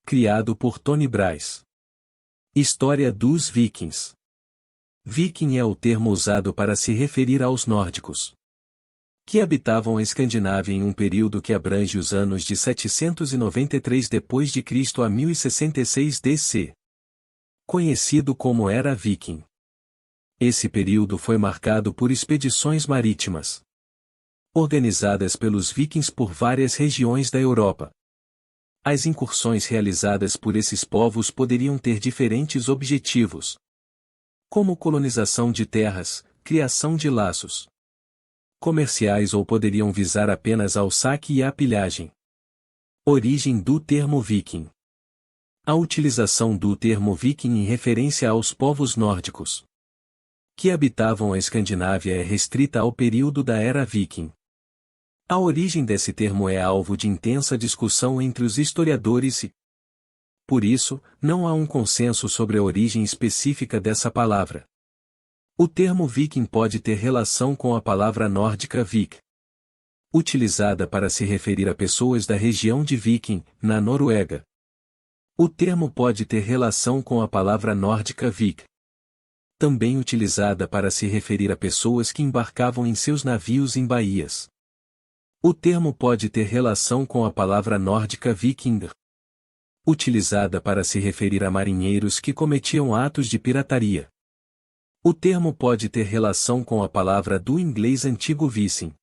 Criado por Tony Bryce. História dos Vikings. Viking é o termo usado para se referir aos nórdicos que habitavam a Escandinávia em um período que abrange os anos de 793 d.C. a 1066 d.C. Conhecido como Era Viking. Esse período foi marcado por expedições marítimas organizadas pelos vikings por várias regiões da Europa. As incursões realizadas por esses povos poderiam ter diferentes objetivos, como colonização de terras, criação de laços comerciais, ou poderiam visar apenas ao saque e à pilhagem. Origem do termo viking. A utilização do termo viking em referência aos povos nórdicos que habitavam a Escandinávia é restrita ao período da Era Viking. A origem desse termo é alvo de intensa discussão entre os historiadores e, por isso, não há um consenso sobre a origem específica dessa palavra. O termo viking pode ter relação com a palavra nórdica vik, utilizada para se referir a pessoas da região de Viking, na Noruega. O termo pode ter relação com a palavra nórdica vik, também utilizada para se referir a pessoas que embarcavam em seus navios em baías. O termo pode ter relação com a palavra nórdica vikingr, utilizada para se referir a marinheiros que cometiam atos de pirataria. O termo pode ter relação com a palavra do inglês antigo viking,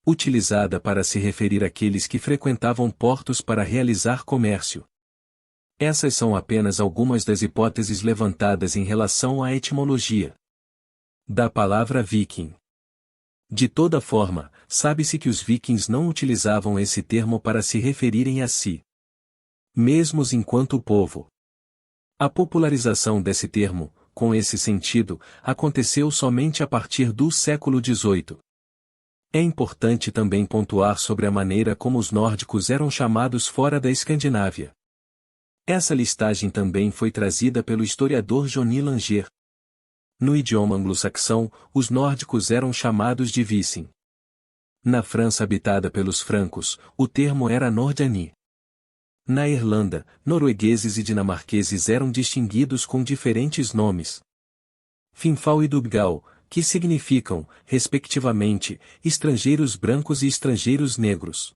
utilizada para se referir àqueles que frequentavam portos para realizar comércio. Essas são apenas algumas das hipóteses levantadas em relação à etimologia da palavra viking. De toda forma, sabe-se que os vikings não utilizavam esse termo para se referirem a si mesmos enquanto povo. A popularização desse termo, com esse sentido, aconteceu somente a partir do século XVIII. É importante também pontuar sobre a maneira como os nórdicos eram chamados fora da Escandinávia. Essa listagem também foi trazida pelo historiador Johnny Langer. No idioma anglo-saxão, os nórdicos eram chamados de Viking. Na França habitada pelos francos, o termo era Nordani. Na Irlanda, noruegueses e dinamarqueses eram distinguidos com diferentes nomes. Finfal e Dubgal, que significam, respectivamente, estrangeiros brancos e estrangeiros negros.